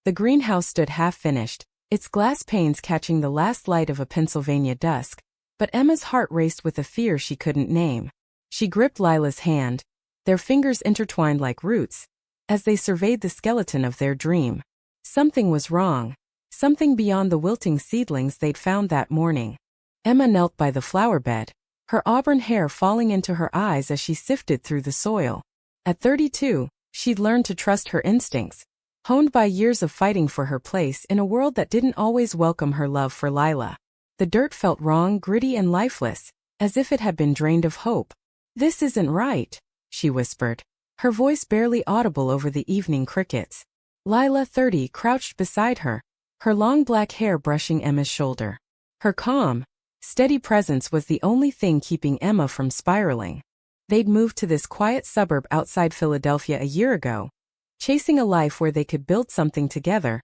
The greenhouse stood half-finished, its glass panes catching the last light of a Pennsylvania dusk, but Emma's heart raced with a fear she couldn't name. She gripped Lila's hand, their fingers intertwined like roots, as they surveyed the skeleton of their dream. Something was wrong, something beyond the wilting seedlings they'd found that morning. Emma knelt by the flower bed, her auburn hair falling into her eyes as she sifted through the soil. At 32, she'd learned to trust her instincts, honed by years of fighting for her place in a world that didn't always welcome her love for Lila. The dirt felt wrong, gritty and lifeless, as if it had been drained of hope. "This isn't right," she whispered, her voice barely audible over the evening crickets. Lila, 30, crouched beside her, her long black hair brushing Emma's shoulder. Her calm, steady presence was the only thing keeping Emma from spiraling. They'd moved to this quiet suburb outside Philadelphia a year ago, chasing a life where they could build something together,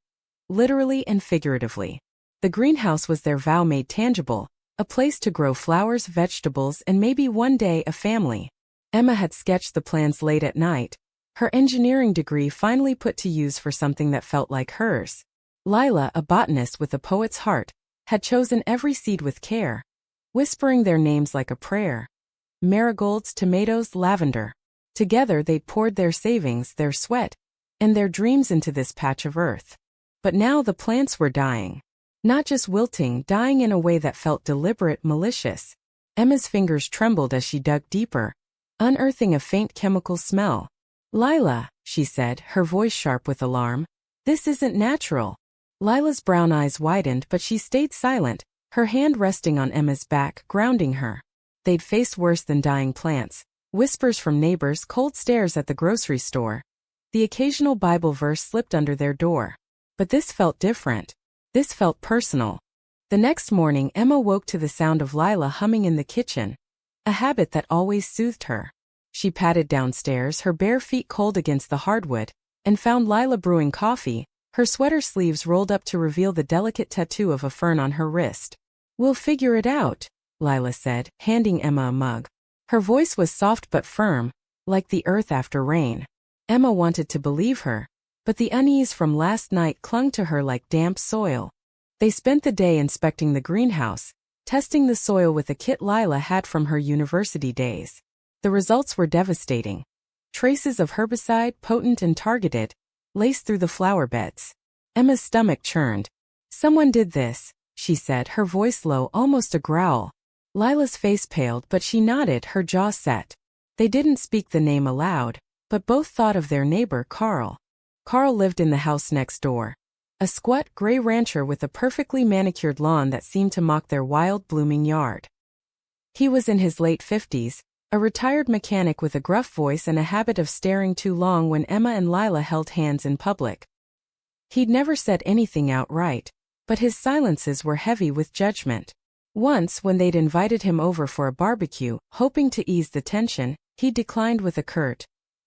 literally and figuratively. The greenhouse was their vow made tangible, a place to grow flowers, vegetables, and maybe one day a family. Emma had sketched the plans late at night, her engineering degree finally put to use for something that felt like hers. Lila, a botanist with a poet's heart, had chosen every seed with care, whispering their names like a prayer. Marigolds, tomatoes, lavender. Together they'd poured their savings, their sweat, and their dreams into this patch of earth. But now the plants were dying. Not just wilting, dying in a way that felt deliberate, malicious. Emma's fingers trembled as she dug deeper, unearthing a faint chemical smell. "Lila," she said, her voice sharp with alarm, "this isn't natural." Lila's brown eyes widened, but she stayed silent, her hand resting on Emma's back, grounding her. They'd faced worse than dying plants. Whispers from neighbors, cold stares at the grocery store. The occasional Bible verse slipped under their door. But this felt different. This felt personal. The next morning, Emma woke to the sound of Lila humming in the kitchen, a habit that always soothed her. She padded downstairs, her bare feet cold against the hardwood, and found Lila brewing coffee, her sweater sleeves rolled up to reveal the delicate tattoo of a fern on her wrist. "We'll figure it out," Lila said, handing Emma a mug. Her voice was soft but firm, like the earth after rain. Emma wanted to believe her, but the unease from last night clung to her like damp soil. They spent the day inspecting the greenhouse, testing the soil with a kit Lila had from her university days. The results were devastating. Traces of herbicide, potent and targeted, laced through the flower beds. Emma's stomach churned. "Someone did this," she said, her voice low, almost a growl. Lila's face paled, but she nodded, her jaw set. They didn't speak the name aloud, but both thought of their neighbor, Carl. Carl lived in the house next door. A squat, gray rancher with a perfectly manicured lawn that seemed to mock their wild, blooming yard. He was in his late 50s, a retired mechanic with a gruff voice and a habit of staring too long when Emma and Lila held hands in public. He'd never said anything outright, but his silences were heavy with judgment. Once, when they'd invited him over for a barbecue, hoping to ease the tension, he declined with a curt,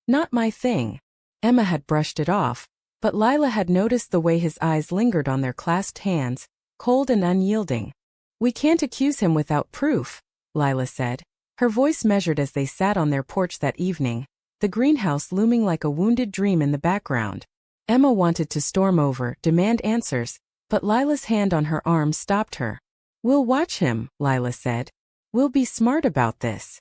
"Not my thing." Emma had brushed it off, but Lila had noticed the way his eyes lingered on their clasped hands, cold and unyielding. "We can't accuse him without proof," Lila said, her voice measured as they sat on their porch that evening, the greenhouse looming like a wounded dream in the background. Emma wanted to storm over, demand answers, but Lila's hand on her arm stopped her. "We'll watch him," Lila said. "We'll be smart about this."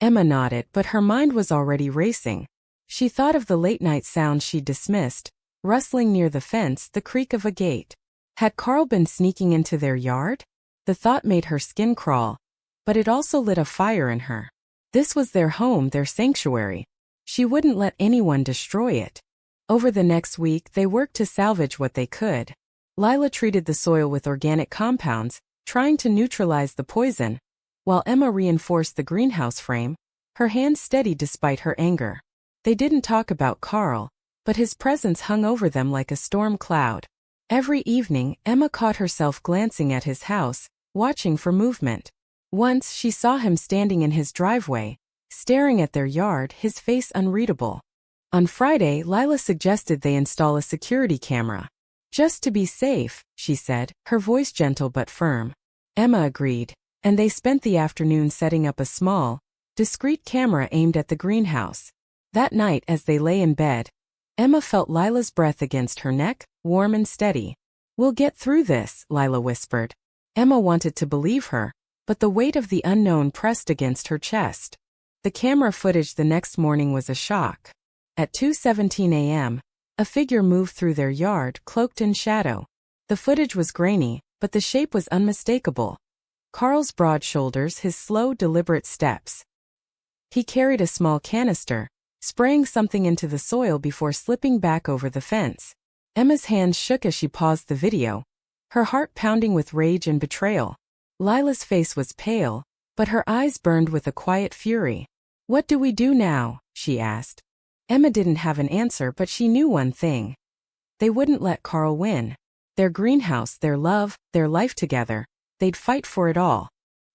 Emma nodded, but her mind was already racing. She thought of the late-night sounds she'd dismissed, rustling near the fence, the creak of a gate. Had Carl been sneaking into their yard? The thought made her skin crawl, but it also lit a fire in her. This was their home, their sanctuary. She wouldn't let anyone destroy it. Over the next week, they worked to salvage what they could. Lila treated the soil with organic compounds, trying to neutralize the poison, while Emma reinforced the greenhouse frame, her hands steady despite her anger. They didn't talk about Carl, but his presence hung over them like a storm cloud. Every evening, Emma caught herself glancing at his house, watching for movement. Once she saw him standing in his driveway, staring at their yard, his face unreadable. On Friday, Lila suggested they install a security camera. "Just to be safe," she said, her voice gentle but firm. Emma agreed, and they spent the afternoon setting up a small, discreet camera aimed at the greenhouse. That night, as they lay in bed, Emma felt Lila's breath against her neck, warm and steady. "We'll get through this," Lila whispered. Emma wanted to believe her, but the weight of the unknown pressed against her chest. The camera footage the next morning was a shock. At 2:17 a.m., a figure moved through their yard, cloaked in shadow. The footage was grainy, but the shape was unmistakable. Carl's broad shoulders, his slow, deliberate steps. He carried a small canister, spraying something into the soil before slipping back over the fence. Emma's hands shook as she paused the video, her heart pounding with rage and betrayal. Lila's face was pale, but her eyes burned with a quiet fury. "What do we do now?" she asked. Emma didn't have an answer, but she knew one thing. They wouldn't let Carl win. Their greenhouse, their love, their life together. They'd fight for it all.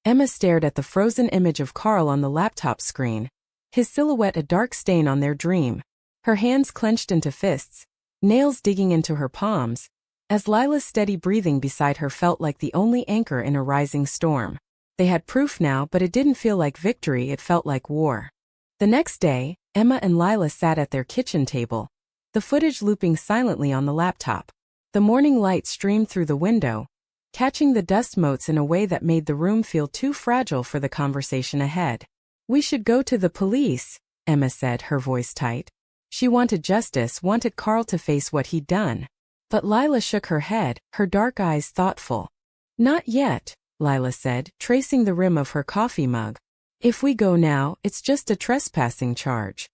Emma stared at the frozen image of Carl on the laptop screen, his silhouette a dark stain on their dream. Her hands clenched into fists, nails digging into her palms, as Lila's steady breathing beside her felt like the only anchor in a rising storm. They had proof now, but it didn't feel like victory, it felt like war. The next day, Emma and Lila sat at their kitchen table, the footage looping silently on the laptop. The morning light streamed through the window, catching the dust motes in a way that made the room feel too fragile for the conversation ahead. "We should go to the police," Emma said, her voice tight. She wanted justice, wanted Carl to face what he'd done. But Lila shook her head, her dark eyes thoughtful. "Not yet," Lila said, tracing the rim of her coffee mug. "If we go now, it's just a trespassing charge.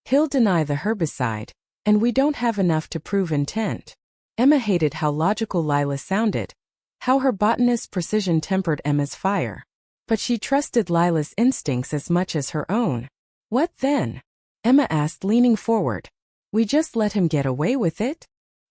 He'll deny the herbicide, and we don't have enough to prove intent." Emma hated how logical Lila sounded, how her botanist's precision tempered Emma's fire. But she trusted Lila's instincts as much as her own. "What then?" Emma asked, leaning forward. "We just let him get away with it?"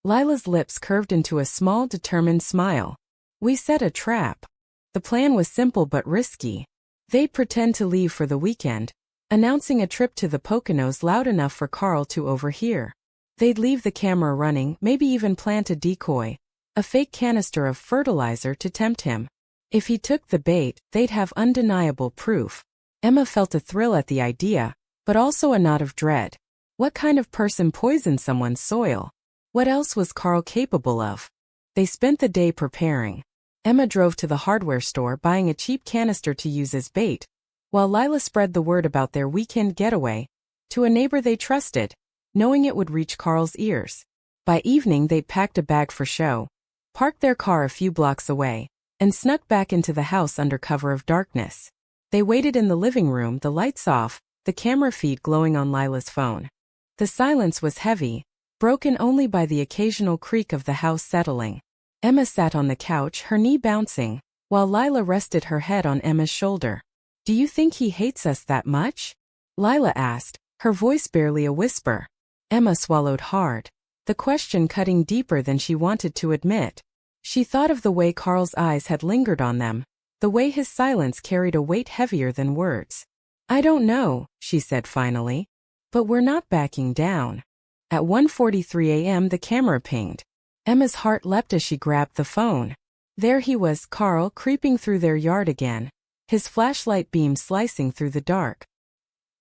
Lila's lips curved into a small, determined smile. "We set a trap. The plan was simple but risky. They'd pretend to leave for the weekend, announcing a trip to the Poconos loud enough for Carl to overhear. They'd leave the camera running, maybe even plant a decoy, a fake canister of fertilizer to tempt him. If he took the bait, they'd have undeniable proof. Emma felt a thrill at the idea, but also a knot of dread. What kind of person poisoned someone's soil? What else was Carl capable of? They spent the day preparing. Emma drove to the hardware store buying a cheap canister to use as bait, while Lila spread the word about their weekend getaway to a neighbor they trusted, knowing it would reach Carl's ears. By evening they'd packed a bag for show, parked their car a few blocks away, and snuck back into the house under cover of darkness. They waited in the living room, the lights off, the camera feed glowing on Lila's phone. The silence was heavy, broken only by the occasional creak of the house settling. Emma sat on the couch, her knee bouncing, while Lila rested her head on Emma's shoulder. "Do you think he hates us that much?" Lila asked, her voice barely a whisper. Emma swallowed hard, the question cutting deeper than she wanted to admit. She thought of the way Carl's eyes had lingered on them, the way his silence carried a weight heavier than words. "I don't know," she said finally. "But we're not backing down." At 1:43 a.m. the camera pinged. Emma's heart leapt as she grabbed the phone. There he was, Carl, creeping through their yard again, his flashlight beam slicing through the dark.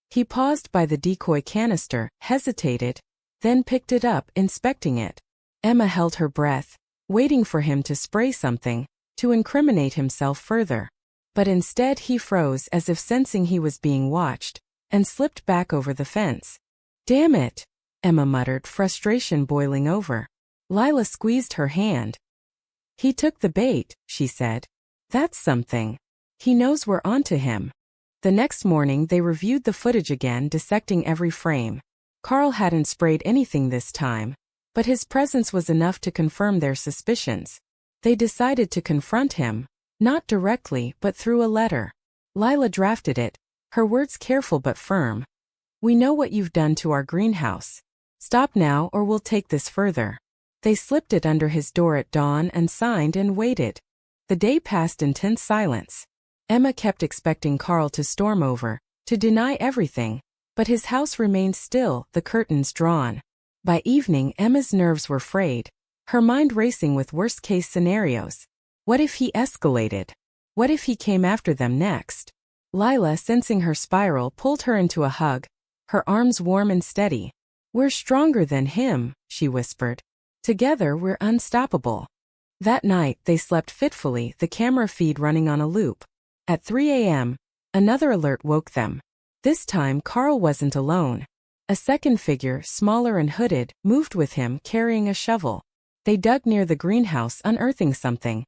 He paused by the decoy canister, hesitated, then picked it up, inspecting it. Emma held her breath, waiting for him to spray something, to incriminate himself further. But instead he froze as if sensing he was being watched, and slipped back over the fence. "Damn it," Emma muttered, frustration boiling over. Lila squeezed her hand. "He took the bait," she said. "That's something. He knows we're onto him." The next morning they reviewed the footage again, dissecting every frame. Carl hadn't sprayed anything this time, but his presence was enough to confirm their suspicions. They decided to confront him, not directly but through a letter. Lila drafted it, her words careful but firm. "We know what you've done to our greenhouse. Stop now or we'll take this further." They slipped it under his door at dawn and signed and waited. The day passed in tense silence. Emma kept expecting Carl to storm over, to deny everything, but his house remained still, the curtains drawn. By evening Emma's nerves were frayed, her mind racing with worst-case scenarios. What if he escalated? What if he came after them next? Lila, sensing her spiral, pulled her into a hug, her arms warm and steady. We're stronger than him, she whispered. Together we're unstoppable. That night they slept fitfully, the camera feed running on a loop. At 3 a.m., another alert woke them. This time Carl wasn't alone. A second figure, smaller and hooded, moved with him, carrying a shovel. They dug near the greenhouse, unearthing something.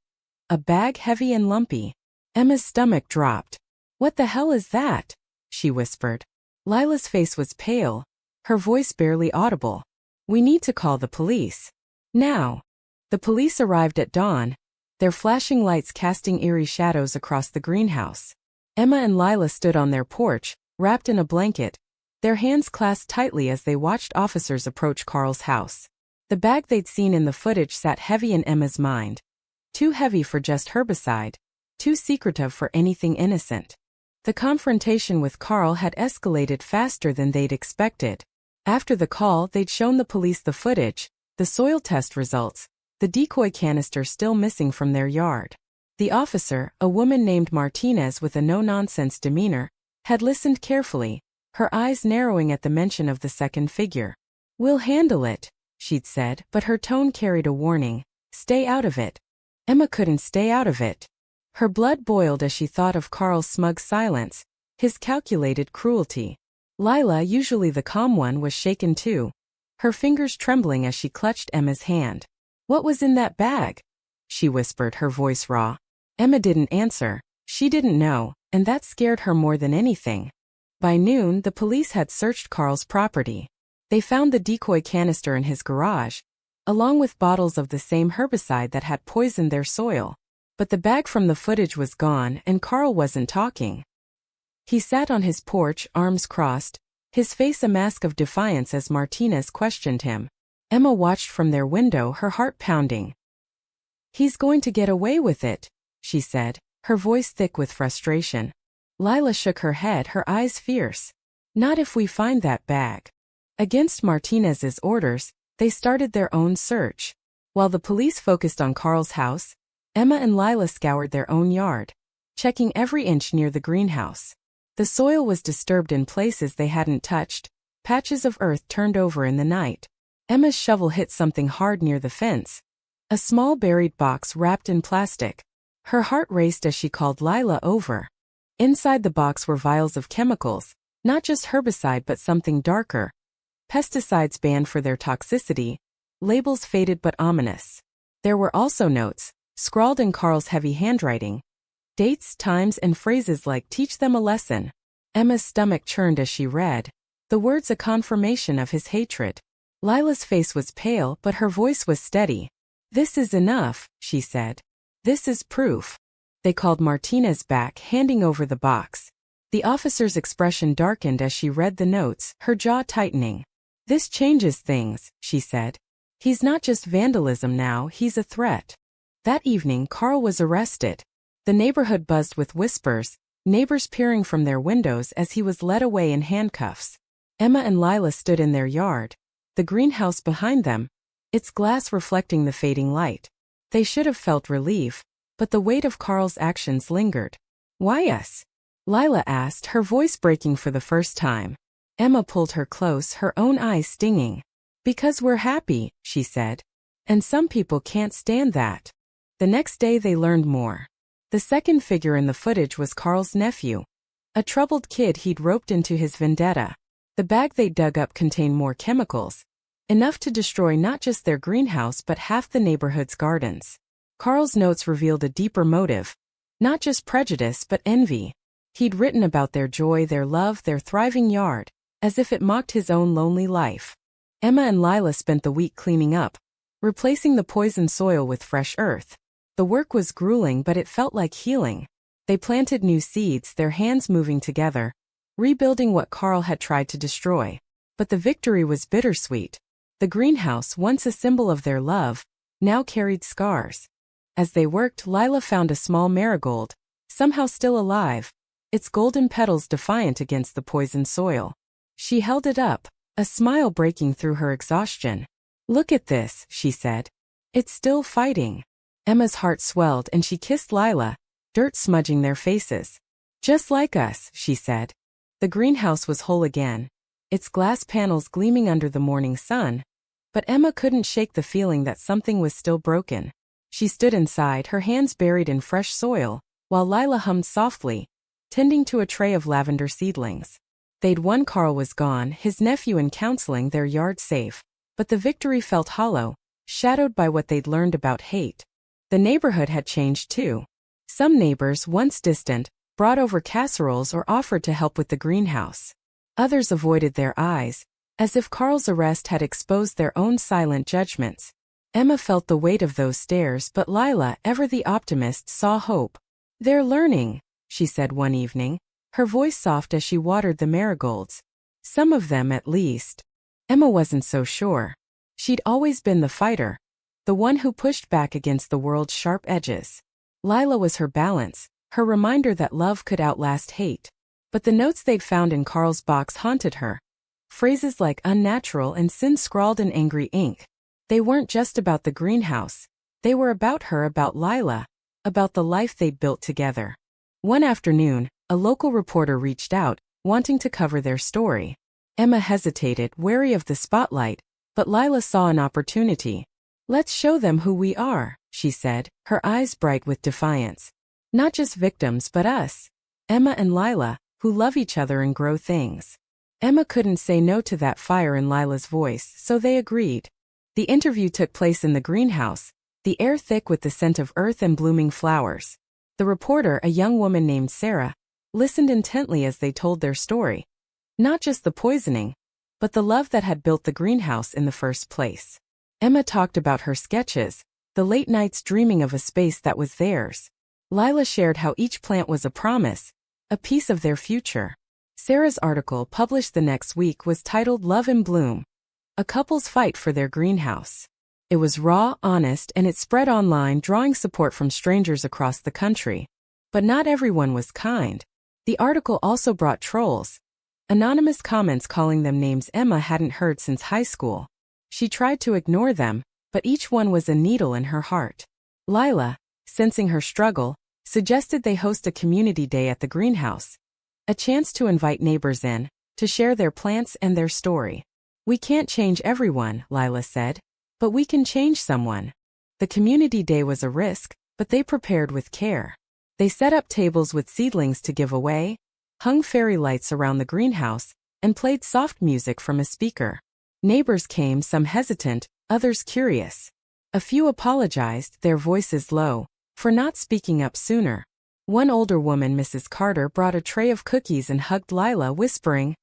A bag heavy and lumpy. Emma's stomach dropped. "What the hell is that?" she whispered. Lila's face was pale, her voice barely audible. "We need to call the police. Now." The police arrived at dawn, their flashing lights casting eerie shadows across the greenhouse. Emma and Lila stood on their porch, wrapped in a blanket, their hands clasped tightly as they watched officers approach Carl's house. The bag they'd seen in the footage sat heavy in Emma's mind. Too heavy for just herbicide, too secretive for anything innocent. The confrontation with Carl had escalated faster than they'd expected. After the call, they'd shown the police the footage, the soil test results, the decoy canister still missing from their yard. The officer, a woman named Martinez with a no-nonsense demeanor, had listened carefully, her eyes narrowing at the mention of the second figure. "We'll handle it," she'd said, but her tone carried a warning. "Stay out of it." Emma couldn't stay out of it. Her blood boiled as she thought of Carl's smug silence, his calculated cruelty. Lila, usually the calm one, was shaken too, her fingers trembling as she clutched Emma's hand. "What was in that bag?" she whispered, her voice raw. Emma didn't answer. She didn't know, and that scared her more than anything. By noon, the police had searched Carl's property. They found the decoy canister in his garage, along with bottles of the same herbicide that had poisoned their soil. But the bag from the footage was gone, and Carl wasn't talking. He sat on his porch, arms crossed, his face a mask of defiance as Martinez questioned him. Emma watched from their window, her heart pounding. "He's going to get away with it," she said, her voice thick with frustration. Lila shook her head, her eyes fierce. "Not if we find that bag." Against Martinez's orders, they started their own search. While the police focused on Carl's house, Emma and Lila scoured their own yard, checking every inch near the greenhouse. The soil was disturbed in places they hadn't touched, patches of earth turned over in the night. Emma's shovel hit something hard near the fence, a small buried box wrapped in plastic. Her heart raced as she called Lila over. Inside the box were vials of chemicals, not just herbicide but something darker. Pesticides banned for their toxicity, labels faded but ominous. There were also notes, scrawled in Carl's heavy handwriting. Dates, times, and phrases like "teach them a lesson." Emma's stomach churned as she read, the words a confirmation of his hatred. Lila's face was pale, but her voice was steady. "This is enough," she said. "This is proof." They called Martinez back, handing over the box. The officer's expression darkened as she read the notes, her jaw tightening. "This changes things," she said. "He's not just vandalism now, he's a threat." That evening, Carl was arrested. The neighborhood buzzed with whispers, neighbors peering from their windows as he was led away in handcuffs. Emma and Lila stood in their yard, the greenhouse behind them, its glass reflecting the fading light. They should have felt relief, but the weight of Carl's actions lingered. "Why us?" Lila asked, her voice breaking for the first time. Emma pulled her close, her own eyes stinging. "Because we're happy," she said. "And some people can't stand that." The next day they learned more. The second figure in the footage was Carl's nephew, a troubled kid he'd roped into his vendetta. The bag they dug up contained more chemicals, enough to destroy not just their greenhouse but half the neighborhood's gardens. Carl's notes revealed a deeper motive, not just prejudice but envy. He'd written about their joy, their love, their thriving yard, as if it mocked his own lonely life. Emma and Lila spent the week cleaning up, replacing the poisoned soil with fresh earth. The work was grueling, but it felt like healing. They planted new seeds, their hands moving together, rebuilding what Carl had tried to destroy. But the victory was bittersweet. The greenhouse, once a symbol of their love, now carried scars. As they worked, Lila found a small marigold, somehow still alive, its golden petals defiant against the poisoned soil. She held it up, a smile breaking through her exhaustion. "Look at this," she said. "It's still fighting." Emma's heart swelled and she kissed Lila, dirt smudging their faces. "Just like us," she said. The greenhouse was whole again. its glass panels gleaming under the morning sun. But Emma couldn't shake the feeling that something was still broken. She stood inside, her hands buried in fresh soil, while Lila hummed softly, tending to a tray of lavender seedlings. They'd won. Carl was gone, his nephew in counseling, their yard safe. But the victory felt hollow, shadowed by what they'd learned about hate. The neighborhood had changed too. Some neighbors, once distant, brought over casseroles or offered to help with the greenhouse. Others avoided their eyes, as if Carl's arrest had exposed their own silent judgments. Emma felt the weight of those stares, but Lila, ever the optimist, saw hope. "They're learning," she said one evening, her voice soft as she watered the marigolds. "Some of them at least." Emma wasn't so sure. She'd always been the fighter, the one who pushed back against the world's sharp edges. Lila was her balance, her reminder that love could outlast hate. But the notes they'd found in Carl's box haunted her. Phrases like unnatural and sin scrawled in angry ink. They weren't just about the greenhouse. They were about her, about Lila, about the life they'd built together. One afternoon, a local reporter reached out, wanting to cover their story. Emma hesitated, wary of the spotlight, but Lila saw an opportunity. "Let's show them who we are," she said, her eyes bright with defiance. "Not just victims, but us. Emma and Lila, who love each other and grow things." Emma couldn't say no to that fire in Lila's voice, so they agreed. The interview took place in the greenhouse, the air thick with the scent of earth and blooming flowers. The reporter, a young woman named Sarah, listened intently as they told their story. Not just the poisoning, but the love that had built the greenhouse in the first place. Emma talked about her sketches, the late nights dreaming of a space that was theirs. Lila shared how each plant was a promise, a piece of their future. Sarah's article, published the next week, was titled "Love in Bloom: A Couple's Fight for Their Greenhouse." It was raw, honest, and it spread online, drawing support from strangers across the country. But not everyone was kind. The article also brought trolls. Anonymous comments calling them names Emma hadn't heard since high school. She tried to ignore them, but each one was a needle in her heart. Lila, sensing her struggle, suggested they host a community day at the greenhouse. A chance to invite neighbors in, to share their plants and their story. "We can't change everyone," Lila said, "but we can change someone." The community day was a risk, but they prepared with care. They set up tables with seedlings to give away, hung fairy lights around the greenhouse, and played soft music from a speaker. Neighbors came, some hesitant, others curious. A few apologized, their voices low, for not speaking up sooner. One older woman, Mrs. Carter, brought a tray of cookies and hugged Lila, whispering,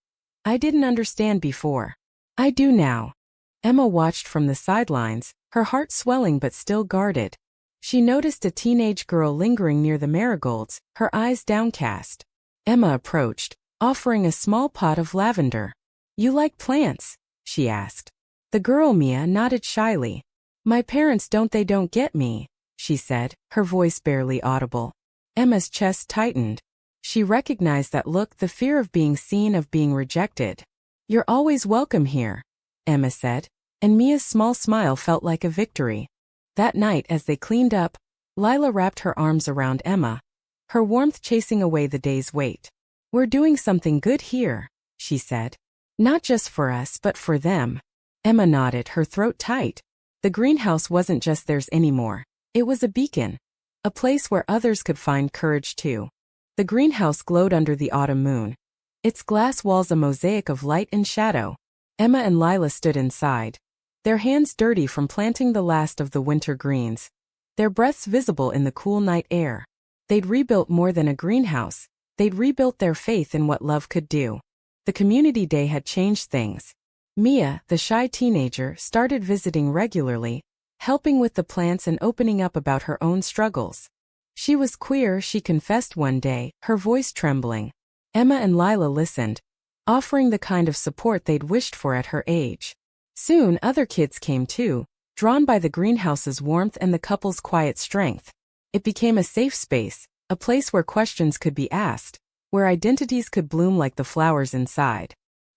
"I didn't understand before. I do now." Emma watched from the sidelines, her heart swelling but still guarded. She noticed a teenage girl lingering near the marigolds, her eyes downcast. Emma approached, offering a small pot of lavender. "You like plants?" she asked. The girl, Mia, nodded shyly. "My parents don't get me," she said, her voice barely audible. Emma's chest tightened. She recognized that look, the fear of being seen, of being rejected. "You're always welcome here," Emma said, and Mia's small smile felt like a victory. That night, as they cleaned up, Lila wrapped her arms around Emma, her warmth chasing away the day's weight. "We're doing something good here," she said. "Not just for us, but for them." Emma nodded, her throat tight. The greenhouse wasn't just theirs anymore. It was a beacon. A place where others could find courage too. The greenhouse glowed under the autumn moon. Its glass walls a mosaic of light and shadow. Emma and Lila stood inside, their hands dirty from planting the last of the winter greens, their breaths visible in the cool night air. They'd rebuilt more than a greenhouse. They'd rebuilt their faith in what love could do. The community day had changed things. Mia, the shy teenager, started visiting regularly, helping with the plants and opening up about her own struggles. She was queer, she confessed one day, her voice trembling. Emma and Lila listened, offering the kind of support they'd wished for at her age. Soon other kids came too, drawn by the greenhouse's warmth and the couple's quiet strength. It became a safe space, a place where questions could be asked, where identities could bloom like the flowers inside.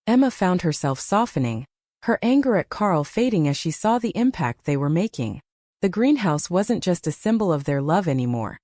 Emma found herself softening, her anger at Carl fading as she saw the impact they were making. The greenhouse wasn't just a symbol of their love anymore.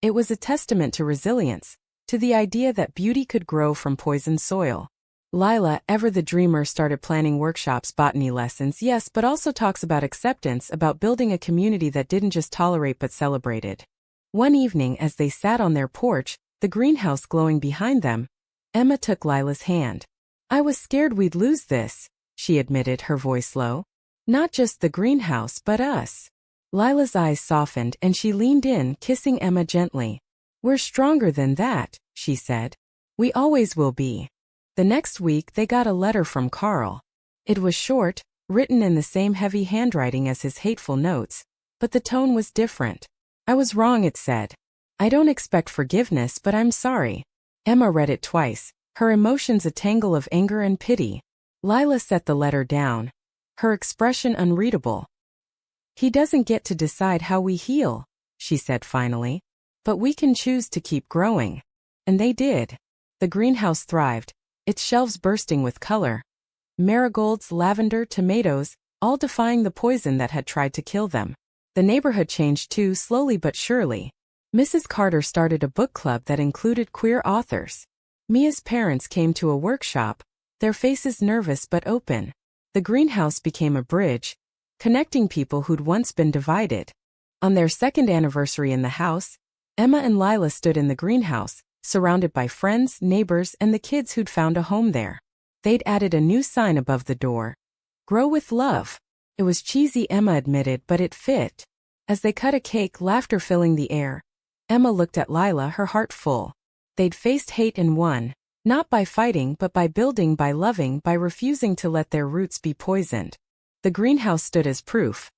It was a testament to resilience, to the idea that beauty could grow from poisoned soil. Lila, ever the dreamer, started planning workshops, botany lessons, yes, but also talks about acceptance, about building a community that didn't just tolerate but celebrated. One evening, as they sat on their porch, the greenhouse glowing behind them, Emma took Lila's hand. "I was scared we'd lose this," she admitted, her voice low. "Not just the greenhouse, but us." Lila's eyes softened and she leaned in, kissing Emma gently. "We're stronger than that," she said. "We always will be." The next week they got a letter from Carl. It was short, written in the same heavy handwriting as his hateful notes, but the tone was different. "I was wrong," it said. "I don't expect forgiveness, but I'm sorry." Emma read it twice, her emotions a tangle of anger and pity. Lila set the letter down, her expression unreadable. "He doesn't get to decide how we heal," she said finally. "But we can choose to keep growing." And they did. The greenhouse thrived, its shelves bursting with color. Marigolds, lavender, tomatoes, all defying the poison that had tried to kill them. The neighborhood changed too, slowly but surely. Mrs. Carter started a book club that included queer authors. Mia's parents came to a workshop, their faces nervous but open. The greenhouse became a bridge, connecting people who'd once been divided. On their second anniversary in the house, Emma and Lila stood in the greenhouse, surrounded by friends, neighbors, and the kids who'd found a home there. They'd added a new sign above the door. "Grow with love." It was cheesy, Emma admitted, but it fit. As they cut a cake, laughter filling the air, Emma looked at Lila, her heart full. They'd faced hate and won, not by fighting but by building, by loving, by refusing to let their roots be poisoned. The greenhouse stood as proof.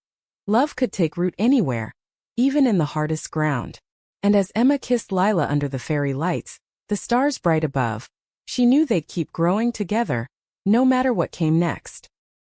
Love could take root anywhere, even in the hardest ground. And as Emma kissed Lila under the fairy lights, the stars bright above, she knew they'd keep growing together, no matter what came next.